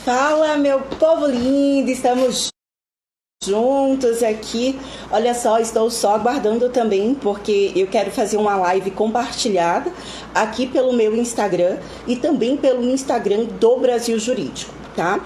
Fala, meu povo lindo, estamos juntos aqui. Olha só, estou só aguardando também, porque eu quero fazer uma live compartilhada aqui pelo meu Instagram e também pelo Instagram do Brasil Jurídico, tá?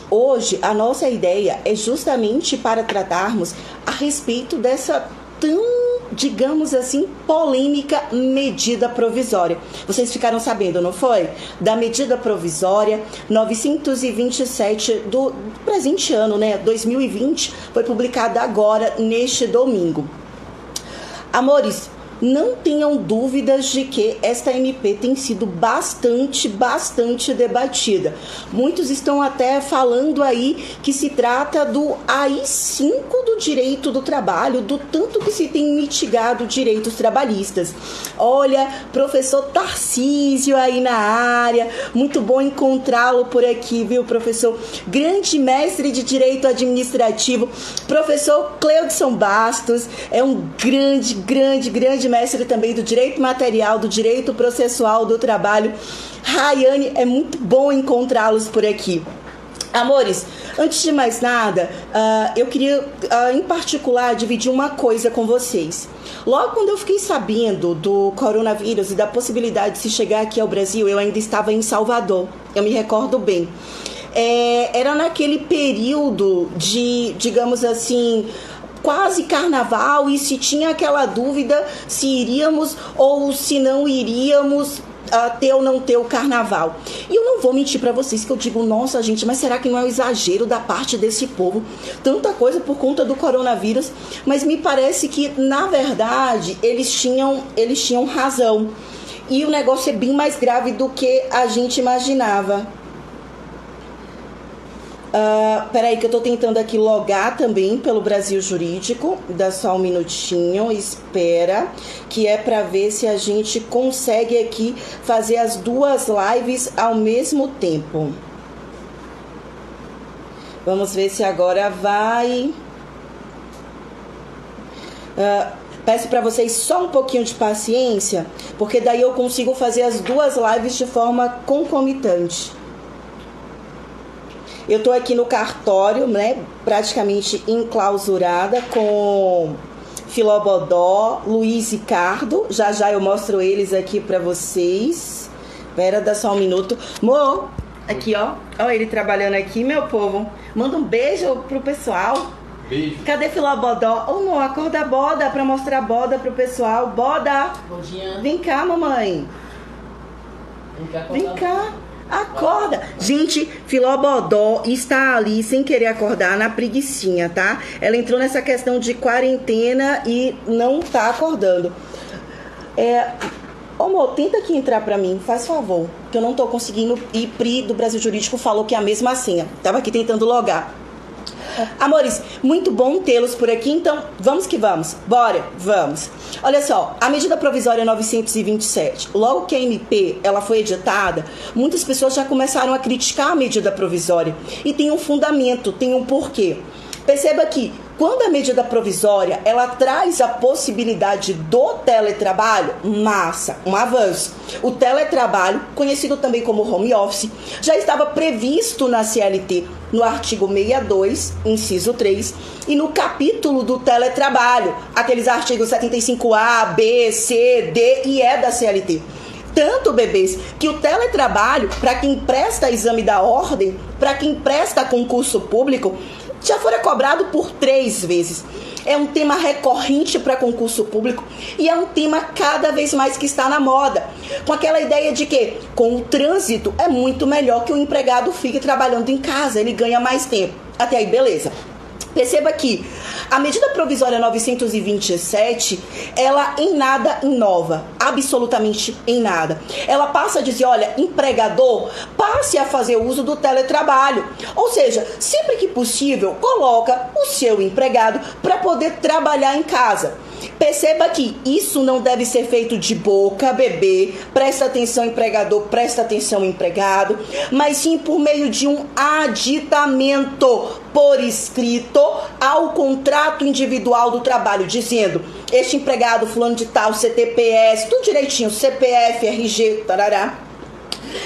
Hoje, a nossa ideia é justamente para tratarmos a respeito dessa tão, digamos assim, polêmica medida provisória. Vocês ficaram sabendo, não foi? Da medida provisória 927 do presente ano, né? 2020, foi publicada agora, neste domingo. Amores, não tenham dúvidas de que esta MP tem sido bastante debatida. Muitos estão até falando aí que se trata do AI-5 do direito do trabalho, do tanto que se tem mitigado direitos trabalhistas. Olha, professor Tarcísio aí na área, muito bom encontrá-lo por aqui, viu, professor? Grande mestre de direito administrativo, professor Cleudson Bastos, é um grande mestre também do direito material, do direito processual do trabalho. Rayane, é muito bom encontrá-los por aqui. Amores, antes de mais nada, eu queria, em particular, dividir uma coisa com vocês. Logo quando eu fiquei sabendo do coronavírus e da possibilidade de se chegar aqui ao Brasil, eu ainda estava em Salvador, eu me recordo bem. Era naquele período de, digamos assim, quase carnaval, e se tinha aquela dúvida se iríamos ou se não iríamos ter ou não ter o carnaval. E eu não vou mentir pra vocês que eu digo, nossa gente, mas será que não é um exagero da parte desse povo? Tanta coisa por conta do coronavírus, mas me parece que, na verdade, eles tinham razão. E o negócio é bem mais grave do que a gente imaginava. Peraí que eu tô tentando aqui logar também pelo Brasil Jurídico. Dá só um minutinho, espera, que é pra ver se a gente consegue aqui fazer as duas lives ao mesmo tempo. Vamos ver se agora vai. Peço para vocês só um pouquinho de paciência, porque daí eu consigo fazer as duas lives de forma concomitante. Eu estou aqui no cartório, né, praticamente enclausurada com Filobodó, Luiz e Cardo. Já eu mostro eles aqui para vocês. Pera, dá só um minuto. Mo, aqui ó, ó ele trabalhando aqui, meu povo. Manda um beijo pro pessoal. Beijo. Cadê Filobodó? Ô, Mo, acorda a Boda para mostrar a Boda pro pessoal. Boda, Bom dia. Vem cá, mamãe. Vem cá. Acorda! Gente, Filobodó está ali sem querer acordar na preguicinha, tá? Ela entrou nessa questão de quarentena e não tá acordando. Ô, amor, tenta aqui entrar pra mim, faz favor, que eu não tô conseguindo. E Pri do Brasil Jurídico falou que é a mesma senha. Tava aqui tentando logar. Amores, muito bom tê-los por aqui, então vamos que vamos. Bora, vamos. Olha só, a medida provisória 927, logo que a MP ela foi editada, muitas pessoas já começaram a criticar a medida provisória. E tem um fundamento, tem um porquê. Perceba que quando a medida provisória ela traz a possibilidade do teletrabalho, massa, um avanço. O teletrabalho, conhecido também como home office, já estava previsto na CLT, no artigo 62, inciso 3, e no capítulo do teletrabalho, aqueles artigos 75A, B, C, D e E da CLT. Tanto, bebês, que o teletrabalho, para quem presta exame da ordem, para quem presta concurso público, já fora cobrado por 3 vezes. É um tema recorrente para concurso público e é um tema cada vez mais que está na moda, com aquela ideia de que com o trânsito é muito melhor que o empregado fique trabalhando em casa, ele ganha mais tempo. Até aí, beleza. Perceba que a medida provisória 927, ela em nada inova, absolutamente em nada. Ela passa a dizer, olha, empregador, passe a fazer uso do teletrabalho. Ou seja, sempre que possível, coloca o seu empregado para poder trabalhar em casa. Perceba que isso não deve ser feito de boca, bebê, presta atenção empregador, presta atenção empregado, mas sim por meio de um aditamento por escrito ao contrato individual do trabalho, dizendo, este empregado fulano de tal, CTPS, tudo direitinho, CPF, RG, tarará,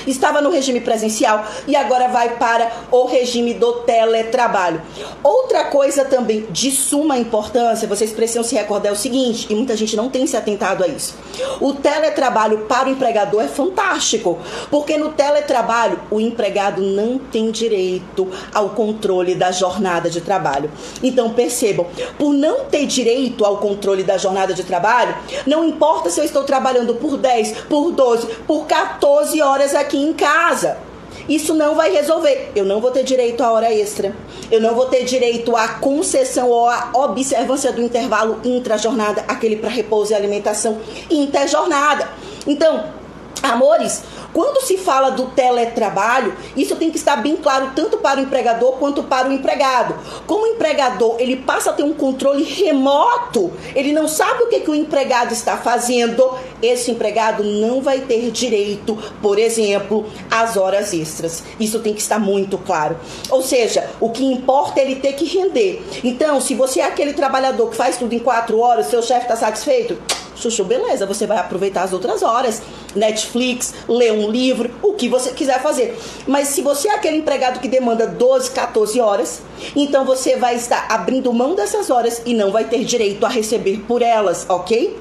Estava no regime presencial e agora vai para o regime do teletrabalho. Outra coisa também de suma importância, vocês precisam se recordar o seguinte, e muita gente não tem se atentado a isso. O teletrabalho para o empregador é fantástico, porque no teletrabalho o empregado não tem direito ao controle da jornada de trabalho. Então percebam, por não ter direito ao controle da jornada de trabalho, não importa se eu estou trabalhando por 10, por 12, por 14 horas aqui em casa. Isso não vai resolver. Eu não vou ter direito à hora extra. Eu não vou ter direito à concessão ou à observância do intervalo intrajornada, aquele para repouso e alimentação interjornada. Então, amores, quando se fala do teletrabalho, isso tem que estar bem claro tanto para o empregador quanto para o empregado. Como o empregador, ele passa a ter um controle remoto, ele não sabe o que o empregado está fazendo, esse empregado não vai ter direito, por exemplo, às horas extras. Isso tem que estar muito claro. Ou seja, o que importa é ele ter que render. Então, se você é aquele trabalhador que faz tudo em 4 horas, seu chefe está satisfeito? Chuchu, beleza, você vai aproveitar as outras horas, Netflix, ler um livro, o que você quiser fazer. Mas se você é aquele empregado que demanda 12, 14 horas, então você vai estar abrindo mão dessas horas e não vai ter direito a receber por elas, ok?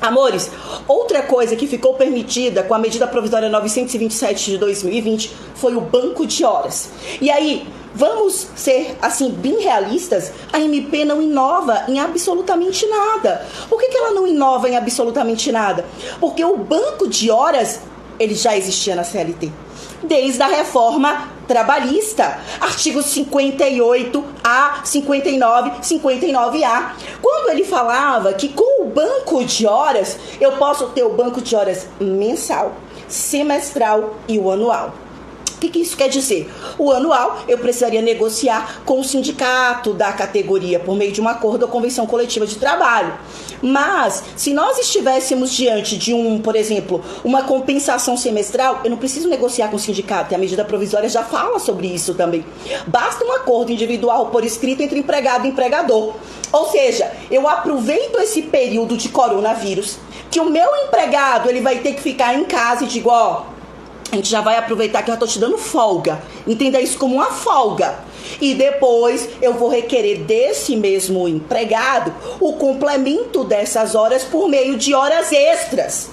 Amores, outra coisa que ficou permitida com a medida provisória 927 de 2020 foi o banco de horas. E aí, vamos ser, assim, bem realistas, a MP não inova em absolutamente nada. Por que ela não inova em absolutamente nada? Porque o banco de horas, ele já existia na CLT. Desde a reforma trabalhista, artigos 58A, 59, 59A. Quando ele falava que com o banco de horas, eu posso ter o banco de horas mensal, semestral e o anual. O que isso quer dizer? O anual eu precisaria negociar com o sindicato da categoria por meio de um acordo ou convenção coletiva de trabalho. Mas, se nós estivéssemos diante de por exemplo, uma compensação semestral, eu não preciso negociar com o sindicato, e a medida provisória já fala sobre isso também. Basta um acordo individual por escrito entre empregado e empregador. Ou seja, eu aproveito esse período de coronavírus, que o meu empregado ele vai ter que ficar em casa e digo, a gente já vai aproveitar que eu estou te dando folga. Entenda isso como uma folga. E depois eu vou requerer desse mesmo empregado o complemento dessas horas por meio de horas extras.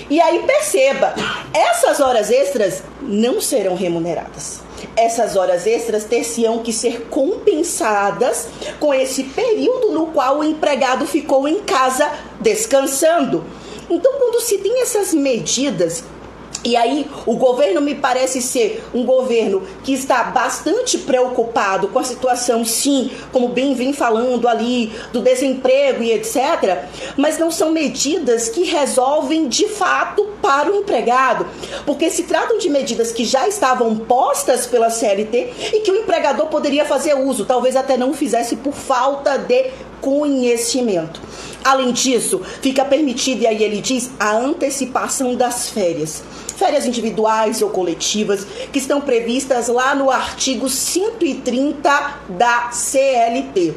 E aí perceba, essas horas extras não serão remuneradas. Essas horas extras ter-se-ão que ser compensadas com esse período no qual o empregado ficou em casa descansando. Então, quando se tem essas medidas, e aí o governo me parece ser um governo que está bastante preocupado com a situação, sim, como bem vem falando ali, do desemprego e etc. Mas não são medidas que resolvem de fato para o empregado, porque se tratam de medidas que já estavam postas pela CLT e que o empregador poderia fazer uso, talvez até não fizesse por falta de conhecimento. Além disso, fica permitida, e aí ele diz, a antecipação das férias. Férias individuais ou coletivas, que estão previstas lá no artigo 130 da CLT.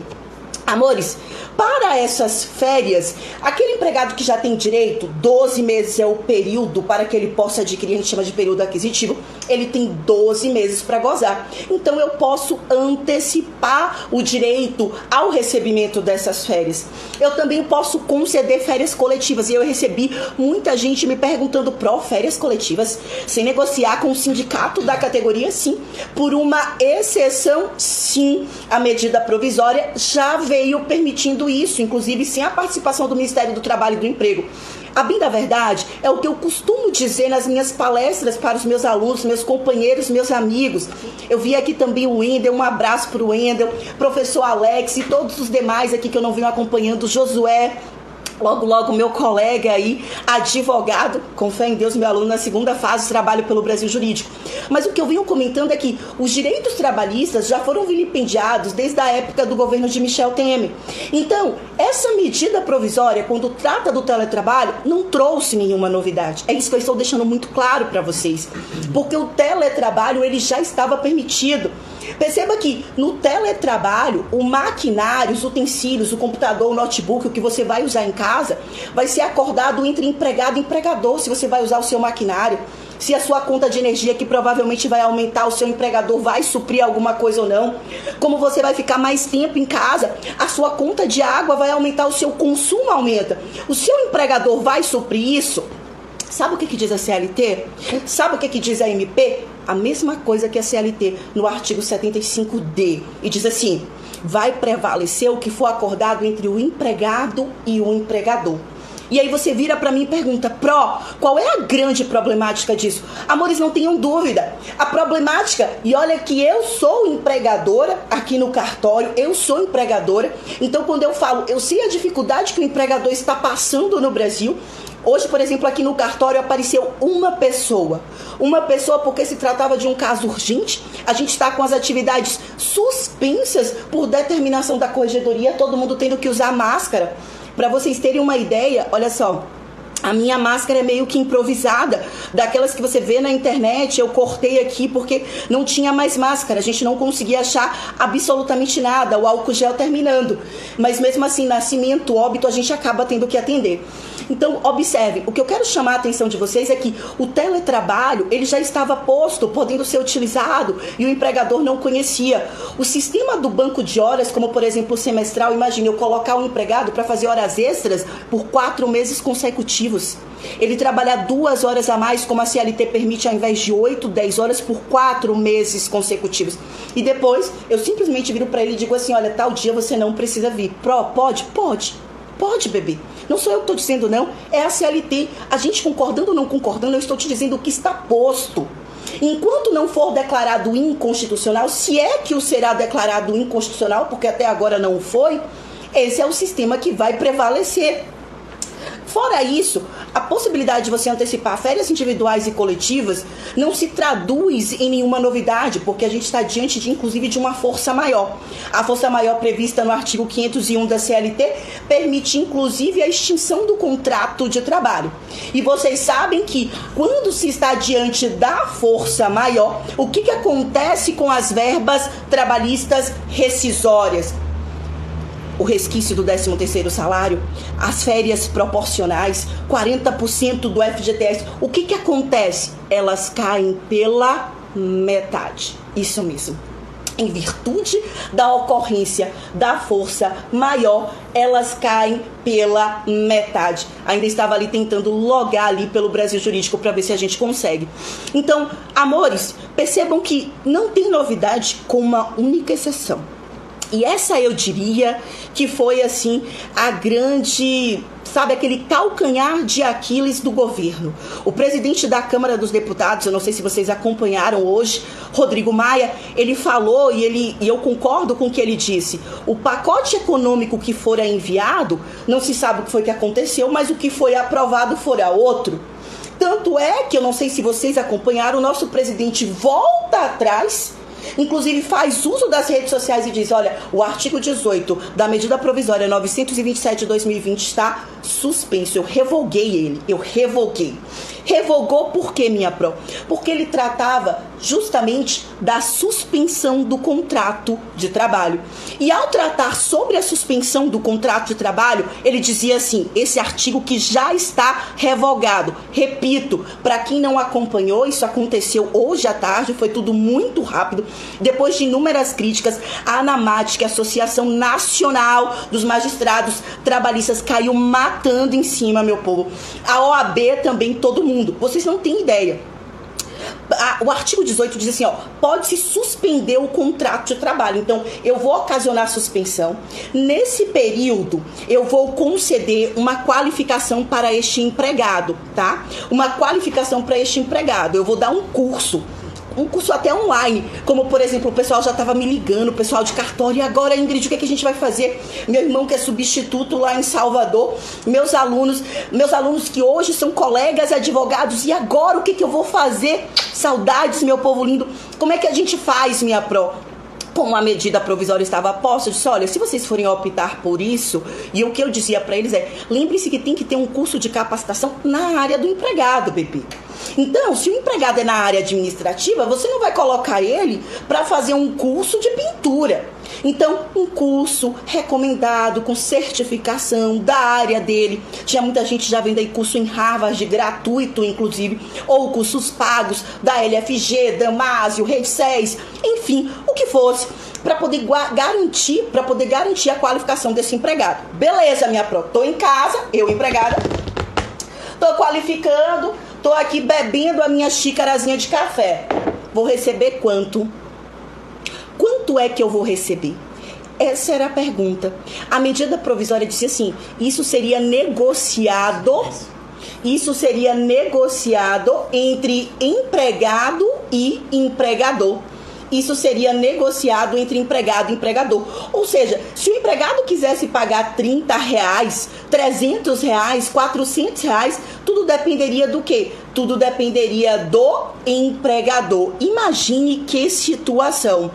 Amores, para essas férias, aquele empregado que já tem direito, 12 meses é o período para que ele possa adquirir, a gente chama de período aquisitivo, ele tem 12 meses para gozar. Então eu posso antecipar o direito ao recebimento dessas férias. Eu também posso conceder férias coletivas. E eu recebi muita gente me perguntando, férias coletivas, sem negociar com o sindicato da categoria? Sim. Por uma exceção? Sim. A medida provisória já veio permitindo isso, inclusive sem a participação do Ministério do Trabalho e do Emprego. A bem da verdade, é o que eu costumo dizer nas minhas palestras para os meus alunos, meus companheiros, meus amigos. Eu vi aqui também o Wendel, um abraço para o Wendel, professor Alex e todos os demais aqui que eu não venho acompanhando, Josué, logo meu colega aí, advogado, com fé em Deus, meu aluno na segunda fase, trabalho pelo Brasil Jurídico. Mas o que eu venho comentando é que os direitos trabalhistas já foram vilipendiados desde a época do governo de Michel Temer. Então, essa medida provisória, quando trata do teletrabalho, não trouxe nenhuma novidade. É isso que eu estou deixando muito claro para vocês. Porque o teletrabalho, ele já estava permitido. Perceba que no teletrabalho, o maquinário, os utensílios, o computador, o notebook, o que você vai usar em casa, vai ser acordado entre empregado e empregador, se você vai usar o seu maquinário. se a sua conta de energia, que provavelmente vai aumentar, o seu empregador vai suprir alguma coisa ou não, como você vai ficar mais tempo em casa, a sua conta de água vai aumentar, o seu consumo aumenta. O seu empregador vai suprir isso? Sabe o que diz a CLT? Sabe o que diz a MP? A mesma coisa que a CLT no artigo 75D. E diz assim: vai prevalecer o que for acordado entre o empregado e o empregador. E aí você vira para mim e pergunta: Pró, qual é a grande problemática disso? Amores, não tenham dúvida. A problemática, e olha que eu sou empregadora aqui no cartório, eu sou empregadora. Então quando eu falo, eu sei a dificuldade que o empregador está passando no Brasil. Hoje, por exemplo, aqui no cartório apareceu uma pessoa porque se tratava de um caso urgente. A gente está com as atividades suspensas por determinação da corregedoria, todo mundo tendo que usar máscara. Para vocês terem uma ideia, olha só, a minha máscara é meio que improvisada, daquelas que você vê na internet. Eu cortei aqui porque não tinha mais máscara, a gente não conseguia achar absolutamente nada, o álcool gel terminando. Mas mesmo assim, nascimento, óbito, a gente acaba tendo que atender. Então, observe, o que eu quero chamar a atenção de vocês é que o teletrabalho, ele já estava posto, podendo ser utilizado, e o empregador não conhecia. O sistema do banco de horas, como por exemplo o semestral, imagine eu colocar um empregado para fazer horas extras por 4 meses consecutivos. Ele trabalhar 2 horas a mais, como a CLT permite, ao invés de 8, 10 horas por 4 meses consecutivos. E depois, eu simplesmente viro para ele e digo assim: olha, tal dia você não precisa vir. Pró, pode? Pode, bebê. Não sou eu que estou dizendo, não. É a CLT. A gente concordando ou não concordando, eu estou te dizendo o que está posto. Enquanto não for declarado inconstitucional, se é que o será declarado inconstitucional, porque até agora não foi, esse é o sistema que vai prevalecer. Fora isso, a possibilidade de você antecipar férias individuais e coletivas não se traduz em nenhuma novidade, porque a gente está diante de, inclusive, de uma força maior. A força maior prevista no artigo 501 da CLT permite, inclusive, a extinção do contrato de trabalho. E vocês sabem que, quando se está diante da força maior, o que acontece com as verbas trabalhistas rescisórias? O resquício do 13º salário, as férias proporcionais, 40% do FGTS. O que acontece? Elas caem pela metade. Isso mesmo. Em virtude da ocorrência da força maior, elas caem pela metade. Ainda estava ali tentando logar ali pelo Brasil Jurídico para ver se a gente consegue. Então, amores, percebam que não tem novidade, com uma única exceção. E essa eu diria que foi assim a grande, sabe, aquele calcanhar de Aquiles do governo. O presidente da Câmara dos Deputados, eu não sei se vocês acompanharam hoje, Rodrigo Maia, ele falou e eu concordo com o que ele disse. O pacote econômico que fora enviado, não se sabe o que foi que aconteceu, mas o que foi aprovado fora outro. Tanto é que eu não sei se vocês acompanharam, o nosso presidente volta atrás, inclusive faz uso das redes sociais e diz: olha, o artigo 18 da medida provisória 927 de 2020 está suspenso. Eu revoguei ele, Revogou por quê, minha pró? Porque ele tratava justamente da suspensão do contrato de trabalho. E ao tratar sobre a suspensão do contrato de trabalho, ele dizia assim: esse artigo que já está revogado. Repito, para quem não acompanhou, isso aconteceu hoje à tarde, foi tudo muito rápido. Depois de inúmeras críticas, a ANAMAT, que é a Associação Nacional dos Magistrados Trabalhistas, caiu matando em cima, meu povo. A OAB também, todo mundo. Vocês não têm ideia. O artigo 18 diz assim, ó, pode-se suspender o contrato de trabalho. Então, eu vou ocasionar suspensão. Nesse período, eu vou conceder uma qualificação para este empregado, tá? Uma qualificação para este empregado. Eu vou dar um curso até online, como por exemplo, o pessoal já estava me ligando, o pessoal de cartório: e agora, Ingrid, o que a gente vai fazer? Meu irmão que é substituto lá em Salvador, meus alunos que hoje são colegas advogados, e agora o que eu vou fazer? Saudades, meu povo lindo. Como é que a gente faz, minha pró? Como a medida provisória estava posta, eu disse: olha, se vocês forem optar por isso, e o que eu dizia para eles é: lembre-se que tem que ter um curso de capacitação na área do empregado, bebê. Então, se o empregado é na área administrativa, você não vai colocar ele para fazer um curso de pintura. Então, um curso recomendado, com certificação da área dele. Tinha muita gente já vendo aí curso em Harvard, gratuito inclusive, ou cursos pagos da LFG, Damásio, Rede 6, enfim, o que fosse, para poder garantir a qualificação desse empregado. Beleza, minha pró, tô em casa, eu empregada, tô qualificando, tô aqui bebendo a minha xícarazinha de café. Vou receber quanto? Quanto é que eu vou receber? Essa era a pergunta. A medida provisória disse assim: isso seria negociado entre empregado e empregador. Isso seria negociado entre empregado e empregador. Ou seja, se o empregado quisesse pagar R$30, R$300, R$400, tudo dependeria do quê? Tudo dependeria do empregador. Imagine que situação.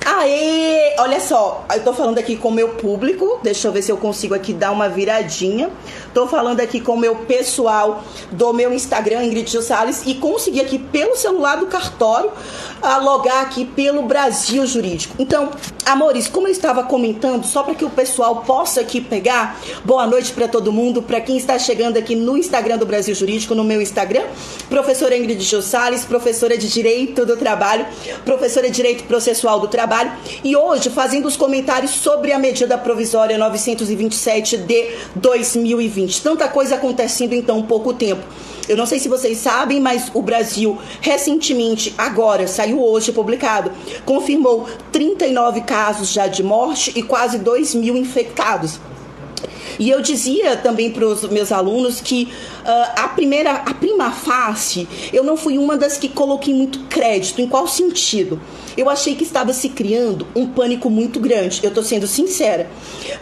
Aê, olha só, eu tô falando aqui com o meu público, deixa eu ver se eu consigo aqui dar uma viradinha. Tô falando aqui com o meu pessoal do meu Instagram, Ingrid Gil Salles, e consegui aqui pelo celular do cartório logar aqui pelo Brasil Jurídico. Então, amores, como eu estava comentando, só para que o pessoal possa aqui pegar, boa noite para todo mundo, para quem está chegando aqui no Instagram do Brasil Jurídico, no meu Instagram, professora Ingrid Gil Salles, professora de Direito do Trabalho, professora de Direito Processual do Trabalho, e hoje fazendo os comentários sobre a medida provisória 927 de 2020. Tanta coisa acontecendo em tão pouco tempo. Eu não sei se vocês sabem, mas o Brasil recentemente, agora, saiu hoje publicado, confirmou 39 casos já de morte e quase 2.000 infectados. E eu dizia também para os meus alunos que a prima facie, eu não fui uma das que coloquei muito crédito. Em qual sentido? Eu achei que estava se criando um pânico muito grande, eu estou sendo sincera.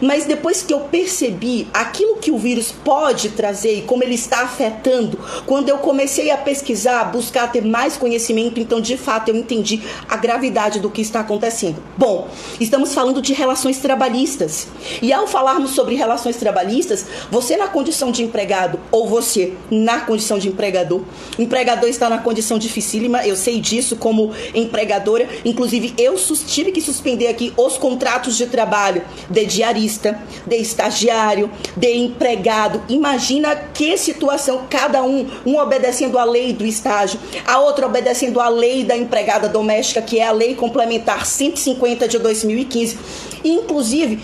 Mas depois que eu percebi aquilo que o vírus pode trazer e como ele está afetando, quando eu comecei a pesquisar, buscar ter mais conhecimento, então de fato eu entendi a gravidade do que está acontecendo. Bom, estamos falando de relações trabalhistas. E ao falarmos sobre relações trabalhistas, você na condição de empregado ou você na condição de empregador, o empregador está na condição dificílima, eu sei disso como empregadora. Inclusive, eu tive que suspender aqui os contratos de trabalho de diarista, de estagiário, de empregado. Imagina que situação, cada um obedecendo a lei do estágio, a outra obedecendo a lei da empregada doméstica, que é a Lei Complementar 150 de 2015. Inclusive,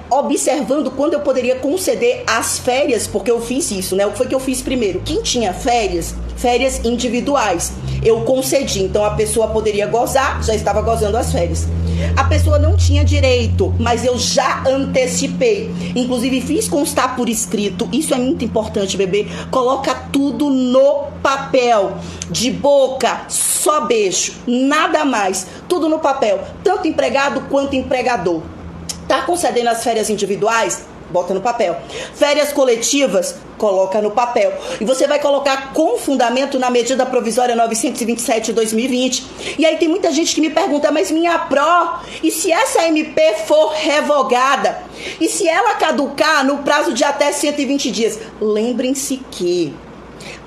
observando quando eu poderia conceder as férias, porque eu fiz isso, né? O que foi que eu fiz primeiro? Quem tinha férias individuais, eu concedi. Então, a pessoa poderia gozar, já estava gozando as férias. A pessoa não tinha direito, mas eu já antecipei. Inclusive, fiz constar por escrito. Isso é muito importante, bebê. Coloca tudo no papel. De boca, só beijo. Nada mais. Tudo no papel. Tanto empregado quanto empregador. Tá concedendo as férias individuais? Bota no papel. Férias coletivas, coloca no papel. E você vai colocar com fundamento na medida provisória 927 de 2020. E aí tem muita gente que me pergunta, mas minha pró, e se essa MP for revogada? E se ela caducar no prazo de até 120 dias? Lembrem-se que,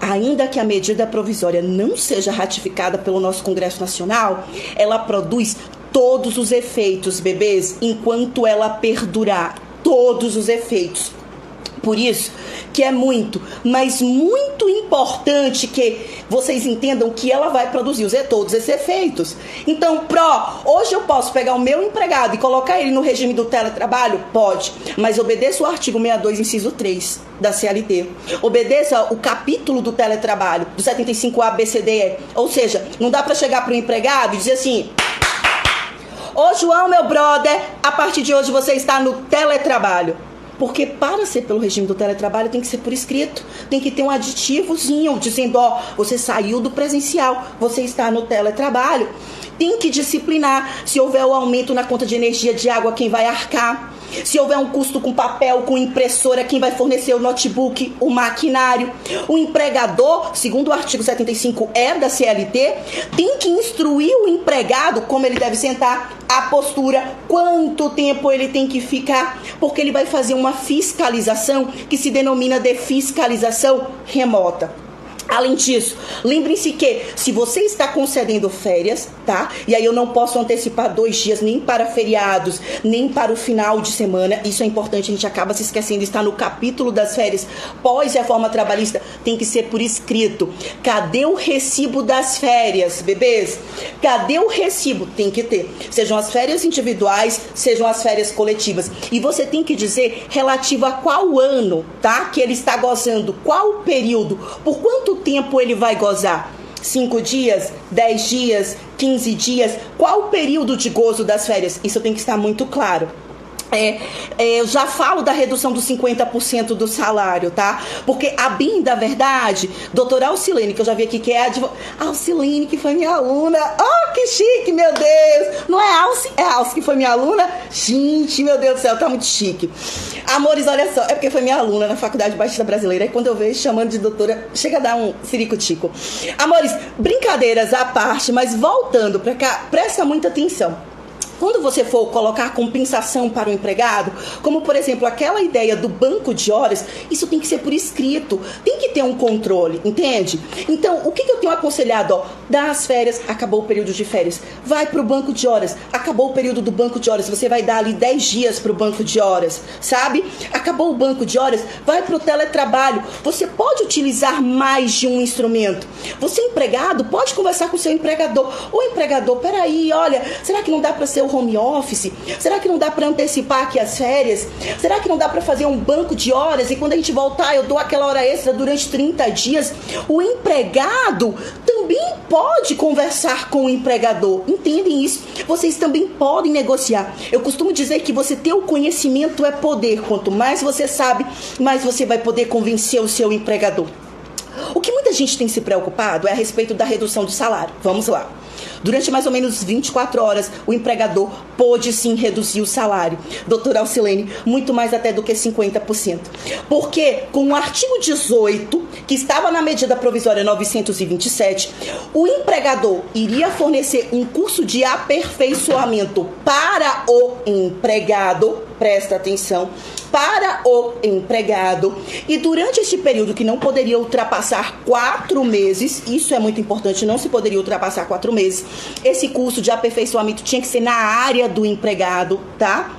ainda que a medida provisória não seja ratificada pelo nosso Congresso Nacional, ela produz todos os efeitos, bebês, enquanto ela perdurar. Todos os efeitos. Por isso que é muito, mas muito importante que vocês entendam que ela vai produzir todos esses efeitos. Então, hoje eu posso pegar o meu empregado e colocar ele no regime do teletrabalho? Pode, mas obedeça o artigo 62, inciso 3 da CLT. Obedeça o capítulo do teletrabalho, do 75A, B, C, D, E. Ou seja, não dá para chegar para o empregado e dizer assim: ô João, meu brother, a partir de hoje você está no teletrabalho. Porque para ser pelo regime do teletrabalho tem que ser por escrito. Tem que ter um aditivozinho dizendo, você saiu do presencial, você está no teletrabalho. Tem que disciplinar. Se houver o aumento na conta de energia, de água, quem vai arcar? Se houver um custo com papel, com impressora, quem vai fornecer o notebook, o maquinário? O empregador, segundo o artigo 75E da CLT, tem que instruir o empregado como ele deve sentar, a postura, quanto tempo ele tem que ficar, porque ele vai fazer uma fiscalização que se denomina de fiscalização remota. Além disso, lembrem-se que se você está concedendo férias, tá? E aí eu não posso antecipar 2 dias nem para feriados, nem para o final de semana. Isso é importante, a gente acaba se esquecendo. Está no capítulo das férias pós-reforma trabalhista. Tem que ser por escrito. Cadê o recibo das férias, bebês? Cadê o recibo? Tem que ter. Sejam as férias individuais, sejam as férias coletivas. E você tem que dizer relativo a qual ano, tá? Que ele está gozando, qual período, por quanto tempo ele vai gozar? 5 dias, 10 dias, 15 dias? Qual o período de gozo das férias? Isso tem que estar muito claro. Eu já falo da redução dos 50% do salário, tá? Porque a bem da verdade, doutora Alcilene, que eu já vi aqui, que é a Alcilene, que foi minha aluna. Oh, que chique, meu Deus! Não é Alce, é Alce que foi minha aluna? Gente, meu Deus do céu, tá muito chique. Amores, olha só, é porque foi minha aluna na Faculdade Batista Brasileira, e quando eu vejo chamando de doutora, chega a dar um ciricutico. Amores, brincadeiras à parte, mas voltando pra cá, presta muita atenção. Quando você for colocar compensação para o empregado, como por exemplo aquela ideia do banco de horas, isso tem que ser por escrito, tem que ter um controle, entende? Então, o que eu tenho aconselhado? Dá as férias, acabou o período de férias, vai para o banco de horas, acabou o período do banco de horas, você vai dar ali 10 dias para o banco de horas, sabe? Acabou o banco de horas, vai para o teletrabalho, você pode utilizar mais de um instrumento. Você empregado, pode conversar com o seu empregador. Ô empregador, peraí, olha, será que não dá para ser o home office? Será que não dá para antecipar aqui as férias? Será que não dá para fazer um banco de horas e quando a gente voltar eu dou aquela hora extra durante 30 dias? O empregado também pode conversar com o empregador. Entendem isso? Vocês também podem negociar. Eu costumo dizer que você ter o conhecimento é poder. Quanto mais você sabe, mais você vai poder convencer o seu empregador. O que muita gente tem se preocupado é a respeito da redução do salário. Vamos lá. Durante mais ou menos 24 horas, o empregador pôde sim reduzir o salário. Doutora Alcilene, muito mais até do que 50%. Porque com o artigo 18, que estava na medida provisória 927, o empregador iria fornecer um curso de aperfeiçoamento para o empregado, presta atenção, para o empregado, e durante este período que não poderia ultrapassar 4 meses, isso é muito importante, não se poderia ultrapassar 4 meses, esse curso de aperfeiçoamento tinha que ser na área do empregado, tá?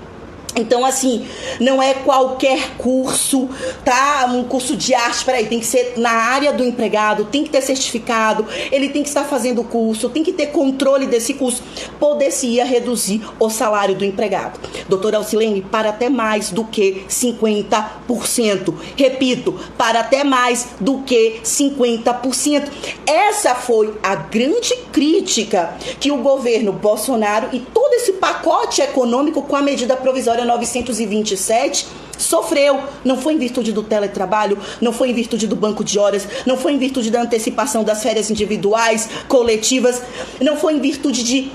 Então, assim, não é qualquer curso, tá? Um curso de arte, peraí, tem que ser na área do empregado, tem que ter certificado, ele tem que estar fazendo o curso, tem que ter controle desse curso. Poder-se-ia reduzir o salário do empregado. Doutora Alcilene, para até mais do que 50%. Repito, para até mais do que 50%. Essa foi a grande crítica que o governo Bolsonaro e todo esse pacote econômico com a medida provisória 927 sofreu. Não foi em virtude do teletrabalho, não foi em virtude do banco de horas, não foi em virtude da antecipação das férias individuais, coletivas, não foi em virtude de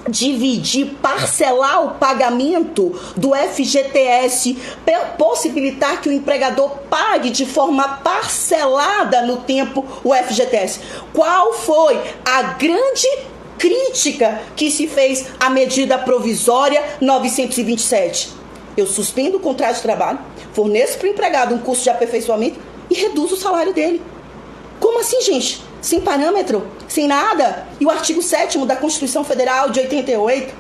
dividir, parcelar o pagamento do FGTS, possibilitar que o empregador pague de forma parcelada no tempo o FGTS. Qual foi a grande crítica que se fez à medida provisória 927? Eu suspendo o contrato de trabalho, forneço para o empregado um curso de aperfeiçoamento e reduzo o salário dele. Como assim, gente? Sem parâmetro? Sem nada? E o artigo 7º da Constituição Federal de 88?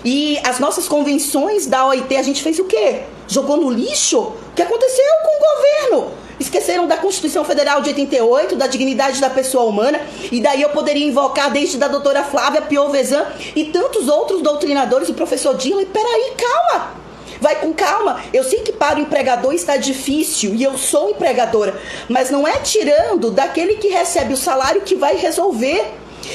E as nossas convenções da OIT, a gente fez o quê? Jogou no lixo? O que aconteceu com o governo? Esqueceram da Constituição Federal de 88, da dignidade da pessoa humana, e daí eu poderia invocar desde da doutora Flávia Piovesan e tantos outros doutrinadores, o professor Dila. E peraí, calma! Vai com calma. Eu sei que para o empregador está difícil, e eu sou empregadora, mas não é tirando daquele que recebe o salário que vai resolver.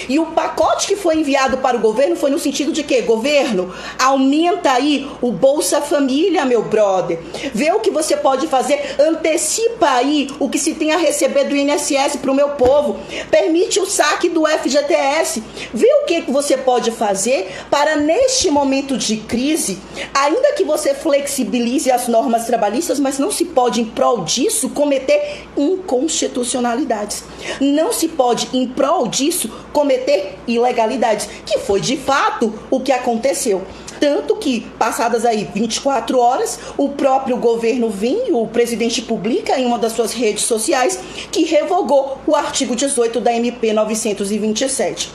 E o pacote que foi enviado para o governo foi no sentido de que, governo, aumenta aí o Bolsa Família, meu brother. Vê o que você pode fazer, antecipa aí o que se tem a receber do INSS para o meu povo. Permite o saque do FGTS. Vê o que você pode fazer para, neste momento de crise, ainda que você flexibilize as normas trabalhistas, mas não se pode, em prol disso, cometer inconstitucionalidades. Não se pode, em prol disso, cometer ilegalidades, que foi de fato o que aconteceu. Tanto que, passadas aí 24 horas, o próprio governo vem, o presidente publica em uma das suas redes sociais que revogou o artigo 18 da MP 927.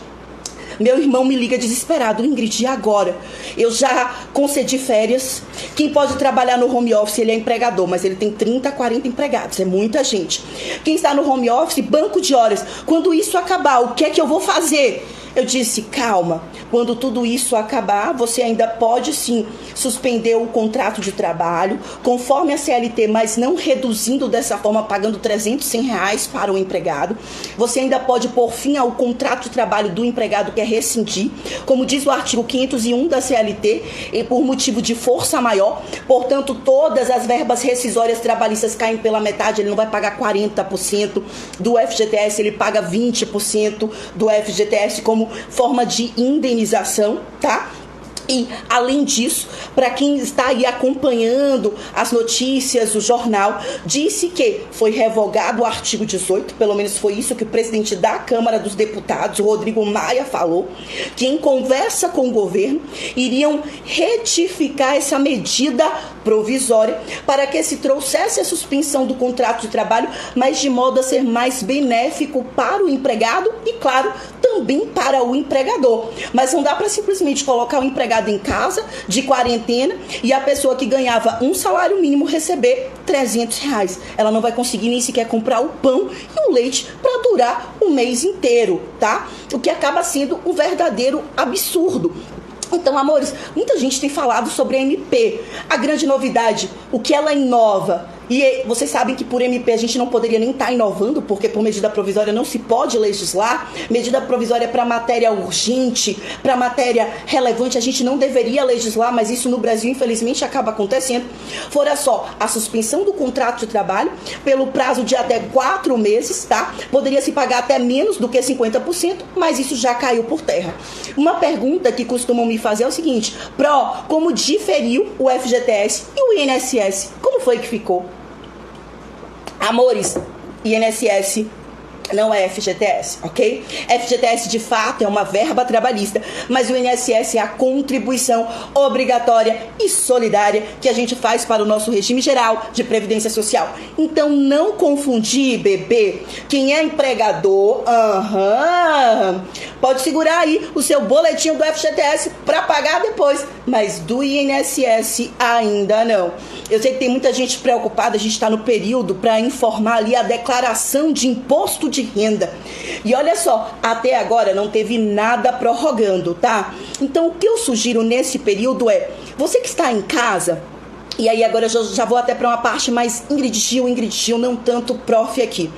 Meu irmão me liga desesperado: Ingrid, e agora? Eu já concedi férias. Quem pode trabalhar no home office, ele é empregador, mas ele tem 30, 40 empregados, é muita gente. Quem está no home office, banco de horas. Quando isso acabar, o que é que eu vou fazer? Eu disse: calma, quando tudo isso acabar, você ainda pode sim suspender o contrato de trabalho, conforme a CLT, mas não reduzindo dessa forma, pagando R$300 para o empregado. Você ainda pode pôr fim ao contrato de trabalho do empregado, que é rescindir, como diz o artigo 501 da CLT, e por motivo de força maior. Portanto, todas as verbas rescisórias trabalhistas caem pela metade. Ele não vai pagar 40% do FGTS, ele paga 20% do FGTS como forma de indenização, tá? E, além disso, para quem está aí acompanhando as notícias, o jornal, disse que foi revogado o artigo 18, pelo menos foi isso que o presidente da Câmara dos Deputados, Rodrigo Maia, falou, que em conversa com o governo, iriam retificar essa medida provisória para que se trouxesse a suspensão do contrato de trabalho, mas de modo a ser mais benéfico para o empregado e, claro, também para o empregador. Mas não dá para simplesmente colocar o empregado em casa, de quarentena, e a pessoa que ganhava um salário mínimo receber R$300. Ela não vai conseguir nem sequer comprar o pão e o leite para durar o mês inteiro, tá? O que acaba sendo um verdadeiro absurdo. Então, amores, muita gente tem falado sobre a MP. A grande novidade, o que ela inova. E vocês sabem que por MP a gente não poderia nem estar inovando, porque por medida provisória não se pode legislar. Medida provisória para matéria urgente, para matéria relevante, a gente não deveria legislar, mas isso no Brasil, infelizmente, acaba acontecendo. Fora só a suspensão do contrato de trabalho pelo prazo de até 4 meses, tá? Poderia se pagar até menos do que 50%, mas isso já caiu por terra. Uma pergunta que costumam me fazer é o seguinte: como diferiu o FGTS e o INSS? Como foi que ficou? Amores, INSS não é FGTS, ok? FGTS de fato é uma verba trabalhista, mas o INSS é a contribuição obrigatória e solidária que a gente faz para o nosso regime geral de previdência social. Então não confundir, bebê. Quem é empregador, pode segurar aí o seu boletim do FGTS para pagar depois, mas do INSS ainda não. Eu sei que tem muita gente preocupada, a gente está no período para informar ali a declaração de imposto de renda. E olha só, até agora não teve nada prorrogando, tá? Então o que eu sugiro nesse período é, você que está em casa, e aí agora eu já vou até para uma parte mais Ingrid Gil, não tanto prof aqui.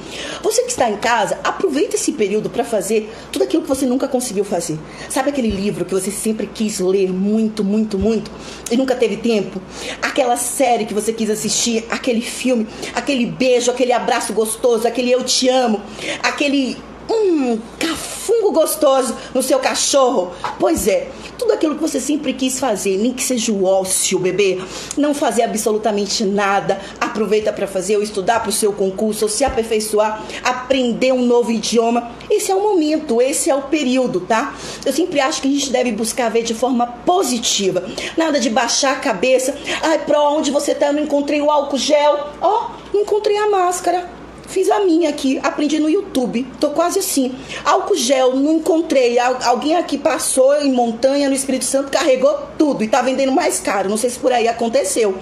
Você que está em casa, aproveita esse período para fazer tudo aquilo que você nunca conseguiu fazer. Sabe aquele livro que você sempre quis ler muito, muito, muito e nunca teve tempo? Aquela série que você quis assistir, aquele filme, aquele beijo, aquele abraço gostoso, aquele eu te amo, aquele cafungo gostoso no seu cachorro? Pois é, tudo aquilo que você sempre quis fazer, nem que seja o ócio, bebê, não fazer absolutamente nada, aproveita para fazer, ou estudar para o seu concurso, ou se aperfeiçoar, aprender um novo idioma. Esse é o momento, esse é o período, tá? Eu sempre acho que a gente deve buscar ver de forma positiva, nada de baixar a cabeça. Ai, onde você tá? Eu não encontrei o álcool gel, não encontrei a máscara. Fiz a minha aqui, aprendi no YouTube, tô quase assim. Álcool gel, não encontrei. Alguém aqui passou em montanha, no Espírito Santo, carregou tudo e tá vendendo mais caro. Não sei se por aí aconteceu.